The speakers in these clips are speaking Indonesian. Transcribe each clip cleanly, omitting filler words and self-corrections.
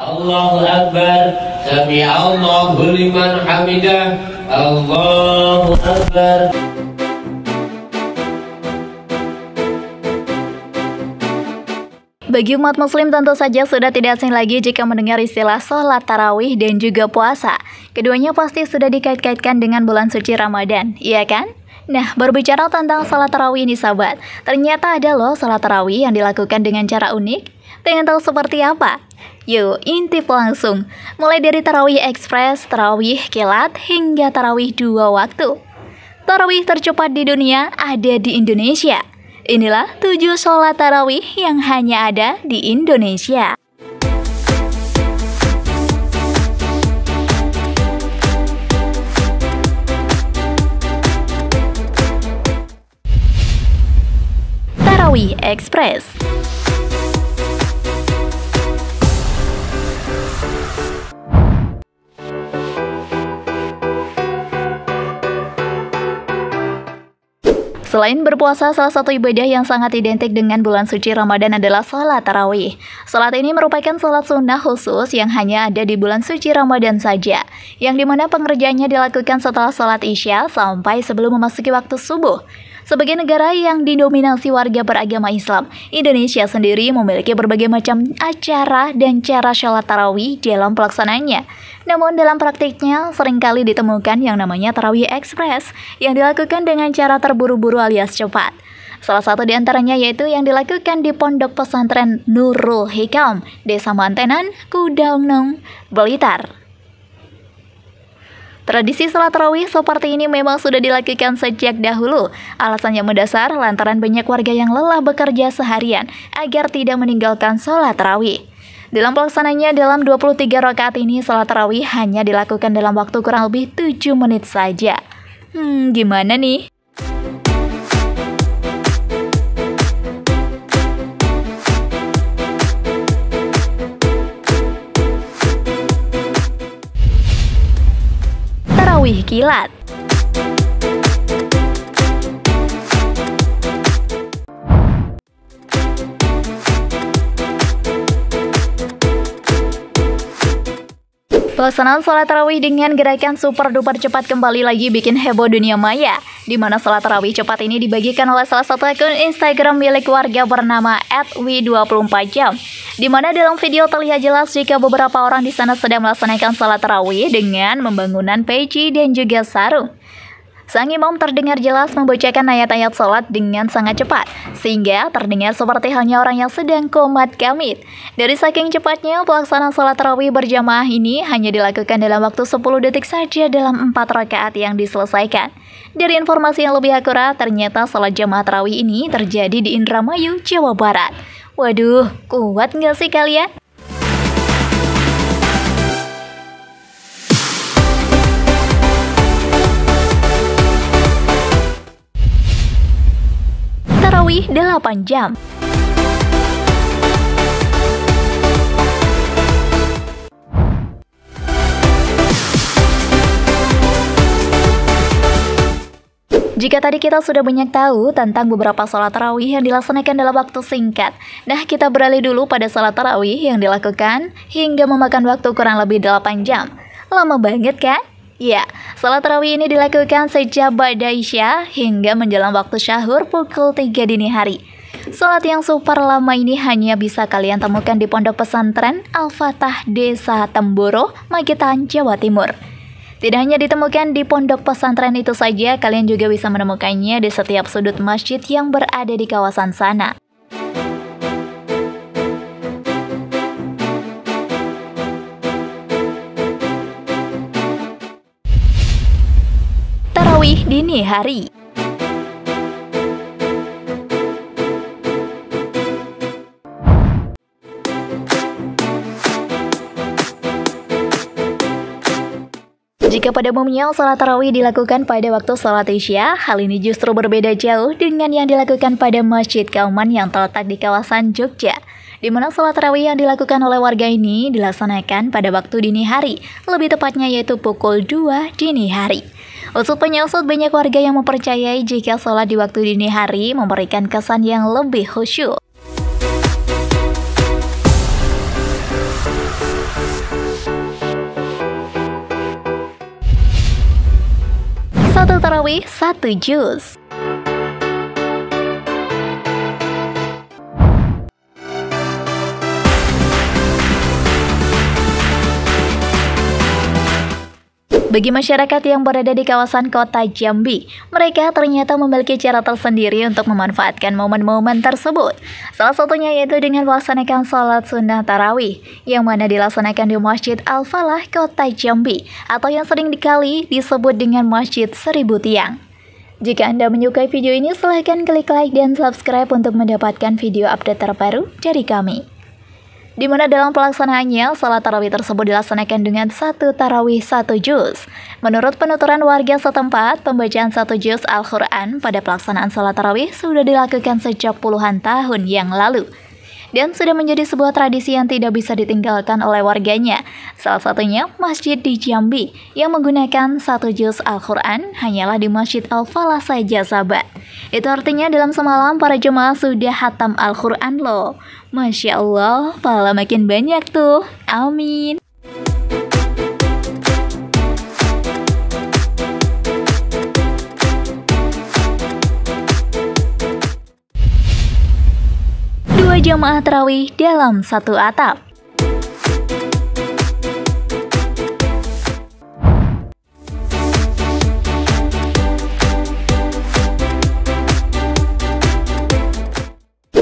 Allahu Akbar, Sami'allahu liman hamidah, Allahu Akbar. Bagi umat muslim tentu saja sudah tidak asing lagi jika mendengar istilah sholat tarawih dan juga puasa. Keduanya pasti sudah dikait-kaitkan dengan bulan suci Ramadan, iya kan? Nah, berbicara tentang sholat tarawih ini sahabat, ternyata ada loh sholat tarawih yang dilakukan dengan cara unik. Pengen tahu seperti apa? Yuk, intip langsung. Mulai dari tarawih ekspres, tarawih kilat, hingga tarawih 2 waktu. Tarawih tercepat di dunia ada di Indonesia. Inilah 7 sholat tarawih yang hanya ada di Indonesia. Tarawih Ekspres. Selain berpuasa, salah satu ibadah yang sangat identik dengan bulan suci Ramadan adalah sholat tarawih. Sholat ini merupakan sholat sunnah khusus yang hanya ada di bulan suci Ramadan saja, yang dimana pengerjaannya dilakukan setelah sholat Isya sampai sebelum memasuki waktu subuh. Sebagai negara yang didominasi warga beragama Islam, Indonesia sendiri memiliki berbagai macam acara dan cara sholat tarawih dalam pelaksanaannya. Namun dalam praktiknya seringkali ditemukan yang namanya tarawih ekspres yang dilakukan dengan cara terburu-buru alias cepat. Salah satu di antaranya yaitu yang dilakukan di Pondok Pesantren Nurul Hikam, Desa Mantenan, Kudaungnung, Blitar. Tradisi sholat tarawih seperti ini memang sudah dilakukan sejak dahulu. Alasannya mendasar lantaran banyak warga yang lelah bekerja seharian agar tidak meninggalkan sholat tarawih. Dalam pelaksananya dalam 23 rakaat ini, sholat tarawih hanya dilakukan dalam waktu kurang lebih 7 menit saja. Gimana nih? Tarawih kilat. Pelaksanaan sholat tarawih dengan gerakan super duper cepat kembali lagi bikin heboh dunia maya, di mana sholat tarawih cepat ini dibagikan oleh salah satu akun Instagram milik warga bernama @wi24jam, di mana dalam video terlihat jelas jika beberapa orang di sana sedang melaksanakan sholat tarawih dengan membangunan peci dan juga sarung. Sang imam terdengar jelas membacakan ayat-ayat sholat dengan sangat cepat, sehingga terdengar seperti halnya orang yang sedang qomat kamit. Dari saking cepatnya, pelaksanaan sholat tarawih berjamaah ini hanya dilakukan dalam waktu 10 detik saja dalam 4 rakaat yang diselesaikan. Dari informasi yang lebih akurat, ternyata sholat jamaah tarawih ini terjadi di Indramayu, Jawa Barat. Waduh, kuat nggak sih kalian? Tarawih 8 jam. Jika tadi kita sudah banyak tahu tentang beberapa sholat tarawih yang dilaksanakan dalam waktu singkat, nah kita beralih dulu pada sholat tarawih yang dilakukan hingga memakan waktu kurang lebih 8 jam. Lama banget kan? Ya, sholat tarawih ini dilakukan sejak ba'da Isya hingga menjelang waktu syahur pukul 3 dini hari. Sholat yang super lama ini hanya bisa kalian temukan di Pondok Pesantren Al-Fatah Desa Temboro, Magetan, Jawa Timur. Tidak hanya ditemukan di pondok pesantren itu saja, kalian juga bisa menemukannya di setiap sudut masjid yang berada di kawasan sana. Tarawih dini hari. Jika pada umumnya sholat tarawih dilakukan pada waktu sholat Isya, hal ini justru berbeda jauh dengan yang dilakukan pada Masjid Kauman yang terletak di kawasan Jogja, di mana sholat tarawih yang dilakukan oleh warga ini dilaksanakan pada waktu dini hari, lebih tepatnya yaitu pukul 2 dini hari. Usut penyusut, banyak warga yang mempercayai jika sholat di waktu dini hari memberikan kesan yang lebih khusyuk. tarawih 1 juz. Bagi masyarakat yang berada di kawasan kota Jambi, mereka ternyata memiliki cara tersendiri untuk memanfaatkan momen-momen tersebut. Salah satunya yaitu dengan melaksanakan sholat sunnah tarawih, yang mana dilaksanakan di Masjid Al-Falah, kota Jambi, atau yang sering dikali disebut dengan Masjid 1000 Tiang. Jika Anda menyukai video ini, silahkan klik like dan subscribe untuk mendapatkan video update terbaru dari kami. Di mana dalam pelaksanaannya, salat tarawih tersebut dilaksanakan dengan 1 tarawih 1 juz. Menurut penuturan warga setempat, pembacaan 1 juz Al-Quran pada pelaksanaan salat tarawih sudah dilakukan sejak puluhan tahun yang lalu, dan sudah menjadi sebuah tradisi yang tidak bisa ditinggalkan oleh warganya. Salah satunya masjid di Jambi yang menggunakan 1 juz Al-Quran hanyalah di Masjid Al-Falah saja, sahabat. Itu artinya dalam semalam para jemaah sudah hatam Al-Quran loh. Masya Allah, pahala makin banyak tuh. Amin. Dua jamaah tarawih dalam satu atap.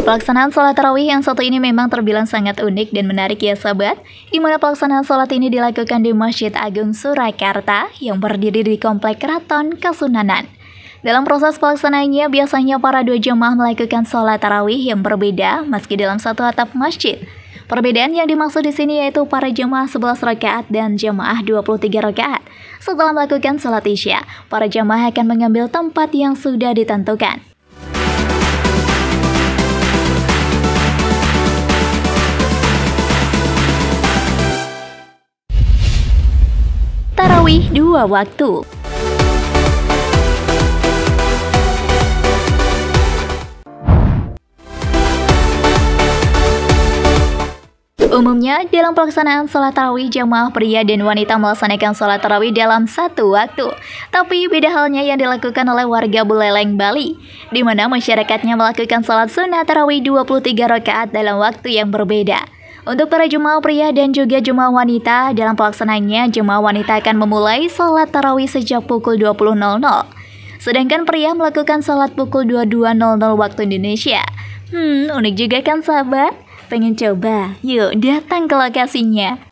Pelaksanaan sholat tarawih yang satu ini memang terbilang sangat unik dan menarik ya sahabat, di mana pelaksanaan sholat ini dilakukan di Masjid Agung Surakarta yang berdiri di Komplek Keraton Kasunanan. Dalam proses pelaksanaannya, biasanya para dua jemaah melakukan sholat tarawih yang berbeda meski dalam satu atap masjid. Perbedaan yang dimaksud di sini yaitu para jemaah 11 rakaat dan jemaah 23 rakaat. Setelah melakukan sholat isya, para jemaah akan mengambil tempat yang sudah ditentukan. Tarawih 2 waktu. Umumnya, dalam pelaksanaan sholat tarawih, jamaah pria dan wanita melaksanakan sholat tarawih dalam satu waktu. Tapi beda halnya yang dilakukan oleh warga Buleleng, Bali, di mana masyarakatnya melakukan sholat sunnah tarawih 23 rakaat dalam waktu yang berbeda. Untuk para jemaah pria dan juga jemaah wanita, dalam pelaksanaannya, jemaah wanita akan memulai sholat tarawih sejak pukul 20.00. Sedangkan pria melakukan sholat pukul 22.00 waktu Indonesia. Unik juga kan sahabat? Pengen coba? Yuk datang ke lokasinya.